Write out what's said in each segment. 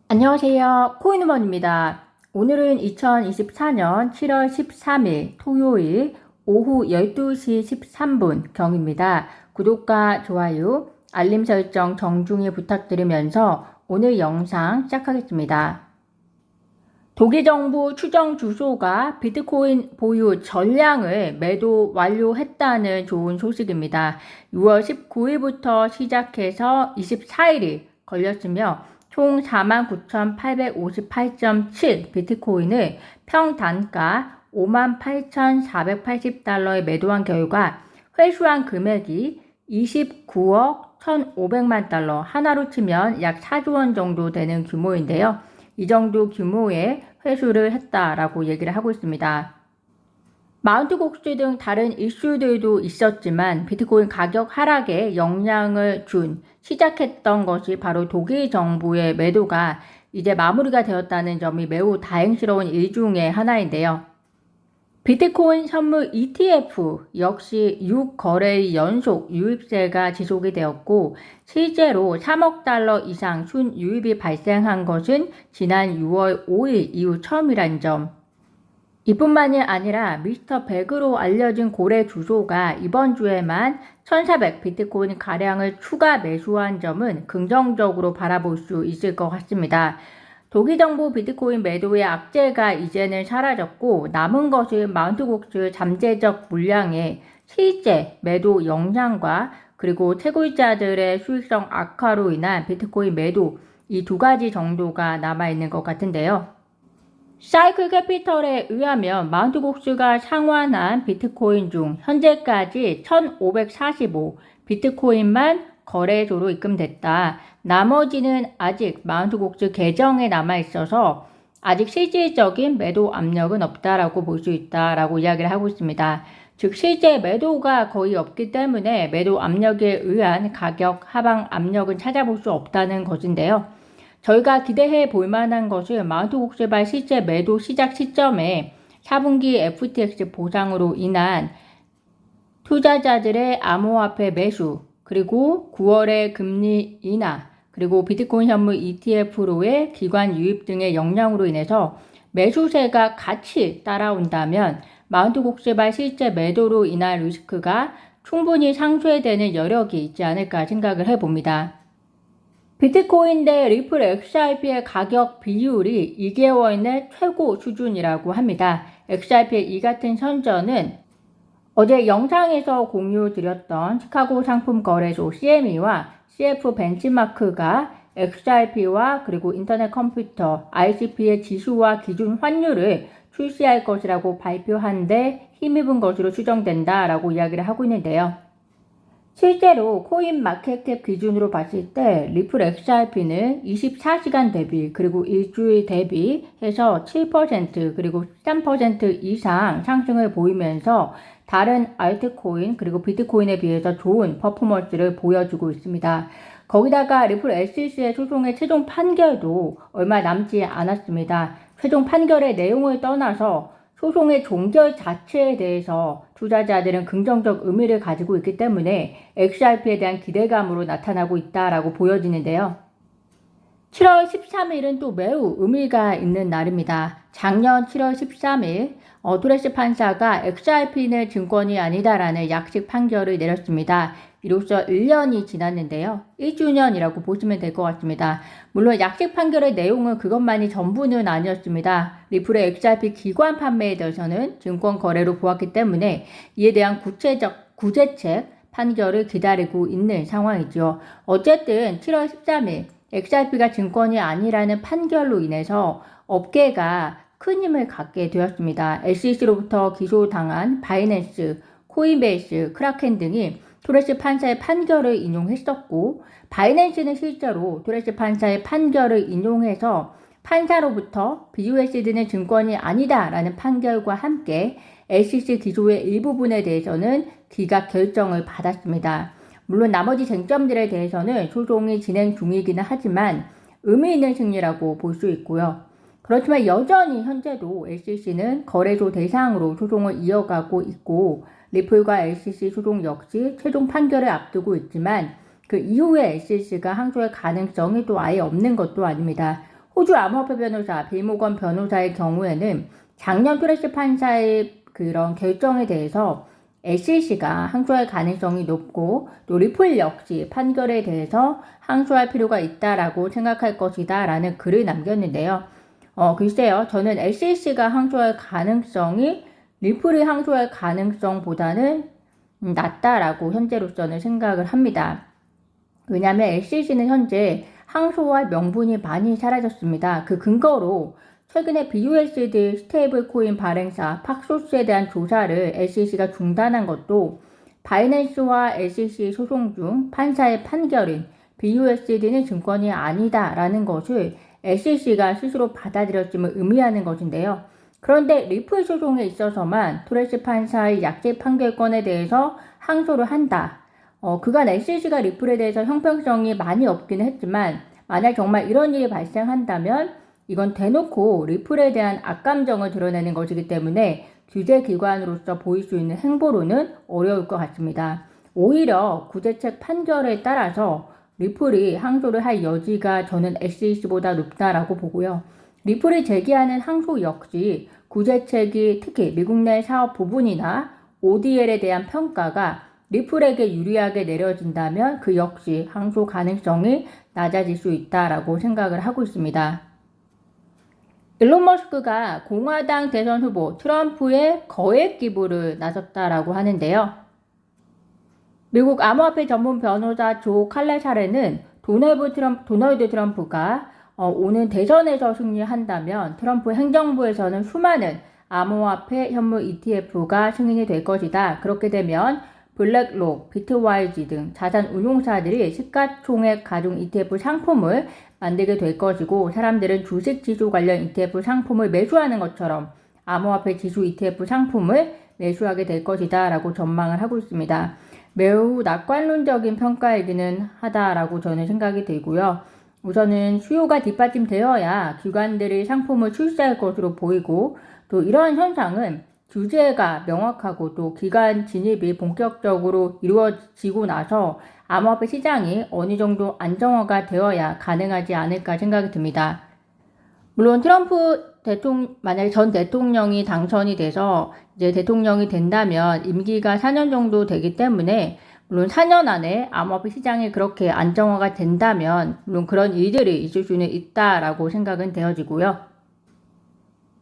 안녕하세요. 코인우먼입니다. 오늘은 2024년 7월 13일 토요일 오후 12시 13분 경입니다. 구독과 좋아요, 알림 설정 정중히 부탁드리면서 오늘 영상 시작하겠습니다. 독일 정부 추정 주소가 비트코인 보유 전량을 매도 완료했다는 좋은 소식입니다. 6월 19일부터 시작해서 24일이 걸렸으며 총 49,858.7 비트코인을 평단가 58,480달러에 매도한 결과 회수한 금액이 29억 1,500만 달러, 하나로 치면 약 4조 원 정도 되는 규모인데요. 이 정도 규모의 회수를 했다라고 얘기를 하고 있습니다. 마운트 곡수 등 다른 이슈들도 있었지만 비트코인 가격 하락에 영향을 준 시작했던 것이 바로 독일 정부의 매도가 이제 마무리가 되었다는 점이 매우 다행스러운 일 중에 하나인데요. 비트코인 선물 ETF 역시 6거래일 연속 유입세가 지속이 되었고 실제로 3억 달러 이상 순유입이 발생한 것은 지난 6월 5일 이후 처음이란 점. 이뿐만이 아니라 미스터 100으로 알려진 고래 주소가 이번 주에만 1400 비트코인 가량을 추가 매수한 점은 긍정적으로 바라볼 수 있을 것 같습니다. 독일 정부 비트코인 매도의 악재가 이제는 사라졌고 남은 것은 마운트 곡수 잠재적 물량의 실제 매도 영향과 그리고 채굴자들의 수익성 악화로 인한 비트코인 매도 이 두 가지 정도가 남아있는 것 같은데요. 사이클 캐피털에 의하면 마운트 곡수가 상환한 비트코인 중 현재까지 1545 비트코인만 거래소로 입금됐다. 나머지는 아직 마운트 곡수 계정에 남아있어서 아직 실질적인 매도 압력은 없다라고 볼 수 있다라고 이야기를 하고 있습니다. 즉 실제 매도가 거의 없기 때문에 매도 압력에 의한 가격 하방 압력은 찾아볼 수 없다는 것인데요. 저희가 기대해 볼 만한 것은 마운트 곡수발 실제 매도 시작 시점에 4분기 FTX 보상으로 인한 투자자들의 암호화폐 매수, 그리고 9월의 금리 인하, 그리고 비트코인 현물 ETF로의 기관 유입 등의 영향으로 인해서 매수세가 같이 따라온다면 마운트 곡수발 실제 매도로 인한 리스크가 충분히 상쇄되는 여력이 있지 않을까 생각을 해봅니다. 비트코인 대 리플 XRP의 가격 비율이 2개월 내 최고 수준이라고 합니다. XRP의 이 같은 선전은 어제 영상에서 공유드렸던 시카고 상품거래소 CME와 CF 벤치마크가 XRP와 그리고 인터넷 컴퓨터 ICP의 지수와 기준 환율을 출시할 것이라고 발표한 데 힘입은 것으로 추정된다라고 이야기를 하고 있는데요. 실제로 코인 마켓캡 기준으로 봤을 때 리플 XRP는 24시간 대비 그리고 일주일 대비 해서 7% 그리고 13% 이상 상승을 보이면서 다른 알트코인 그리고 비트코인에 비해서 좋은 퍼포먼스를 보여주고 있습니다. 거기다가 리플 SEC의 소송의 최종 판결도 얼마 남지 않았습니다. 최종 판결의 내용을 떠나서 소송의 종결 자체에 대해서 투자자들은 긍정적 의미를 가지고 있기 때문에 XRP에 대한 기대감으로 나타나고 있다라고 보여지는데요. 7월 13일은 또 매우 의미가 있는 날입니다. 작년 7월 13일 도레스 판사가 XRP는 증권이 아니다라는 약식 판결을 내렸습니다. 이로써 1년이 지났는데요. 1주년이라고 보시면 될 것 같습니다. 물론 약식 판결의 내용은 그것만이 전부는 아니었습니다. 리플의 XRP 기관 판매에 대해서는 증권 거래로 보았기 때문에 이에 대한 구체적 구제책 판결을 기다리고 있는 상황이죠. 어쨌든 7월 13일 XRP가 증권이 아니라는 판결로 인해서 업계가 큰 힘을 갖게 되었습니다. SEC로부터 기소당한 바이낸스, 코인베이스, 크라켄 등이 토레스 판사의 판결을 인용했었고 바이낸스는 실제로 토레스 판사의 판결을 인용해서 판사로부터 BUSD는 증권이 아니다라는 판결과 함께 SEC 기소의 일부분에 대해서는 기각 결정을 받았습니다. 물론 나머지 쟁점들에 대해서는 소송이 진행 중이기는 하지만 의미 있는 승리라고 볼 수 있고요. 그렇지만 여전히 현재도 SEC는 거래소 대상으로 소송을 이어가고 있고 리플과 SEC 소송 역시 최종 판결을 앞두고 있지만 그 이후에 SEC가 항소할 가능성이 또 아예 없는 것도 아닙니다. 호주 암호화폐 변호사 빌모건 변호사의 경우에는 작년 토레시 판사의 그런 결정에 대해서 SEC가 항소할 가능성이 높고 또 리플 역시 판결에 대해서 항소할 필요가 있다라고 생각할 것이다 라는 글을 남겼는데요. 글쎄요. 저는 SEC가 항소할 가능성이 리플이 항소할 가능성보다는 낮다라고 현재로서는 생각을 합니다. 왜냐하면 SEC는 현재 항소할 명분이 많이 사라졌습니다. 그 근거로 최근에 BUSD 스테이블 코인 발행사 팍소스에 대한 조사를 SEC가 중단한 것도 바이낸스와 SEC 소송 중 판사의 판결인 BUSD는 증권이 아니다라는 것을 SEC가 스스로 받아들였음을 의미하는 것인데요. 그런데 리플 소송에 있어서만 토레시 판사의 약제 판결권에 대해서 항소를 한다. 그간 SEC가 리플에 대해서 형평성이 많이 없기는 했지만 만약 정말 이런 일이 발생한다면 이건 대놓고 리플에 대한 악감정을 드러내는 것이기 때문에 규제기관으로서 보일 수 있는 행보로는 어려울 것 같습니다. 오히려 구제책 판결에 따라서 리플이 항소를 할 여지가 저는 SEC보다 높다라고 보고요. 리플이 제기하는 항소 역시 구제책이 특히 미국 내 사업 부분이나 ODL에 대한 평가가 리플에게 유리하게 내려진다면 그 역시 항소 가능성이 낮아질 수 있다라고 생각을 하고 있습니다. 일론 머스크가 공화당 대선 후보 트럼프의 거액 기부를 나섰다라고 하는데요. 미국 암호화폐 전문 변호사 조 칼레사레는 도널드 트럼프가 오는 대선에서 승리한다면 트럼프 행정부에서는 수많은 암호화폐 현물 ETF가 승인이 될 것이다. 그렇게 되면 블랙록, 비트와이즈 등 자산 운용사들이 시가총액 가중 ETF 상품을 만들게 될 것이고 사람들은 주식 지수 관련 ETF 상품을 매수하는 것처럼 암호화폐 지수 ETF 상품을 매수하게 될 것이다 라고 전망을 하고 있습니다. 매우 낙관론적인 평가이기는 하다라고 저는 생각이 들고요. 우선은 수요가 뒷받침되어야 기관들이 상품을 출시할 것으로 보이고 또 이러한 현상은 규제가 명확하고 또 기관 진입이 본격적으로 이루어지고 나서 암호화폐 시장이 어느 정도 안정화가 되어야 가능하지 않을까 생각이 듭니다. 물론 트럼프 만약에 전 대통령이 당선이 돼서 이제 대통령이 된다면 임기가 4년 정도 되기 때문에 물론 4년 안에 암호화폐 시장이 그렇게 안정화가 된다면 물론 그런 일들이 있을 수는 있다라고 생각은 되어지고요.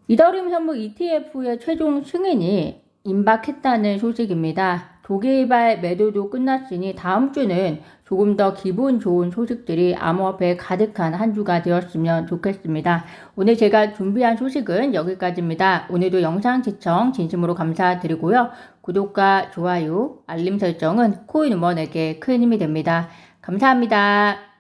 이더리움 현물 ETF의 최종 승인이 임박했다는 소식입니다. 조기발 매도도 끝났으니 다음 주는 조금 더 기분 좋은 소식들이 암호화폐에 가득한 한 주가 되었으면 좋겠습니다. 오늘 제가 준비한 소식은 여기까지입니다. 오늘도 영상 시청 진심으로 감사드리고요. 구독과 좋아요, 알림 설정은 코인우먼에게 큰 힘이 됩니다. 감사합니다.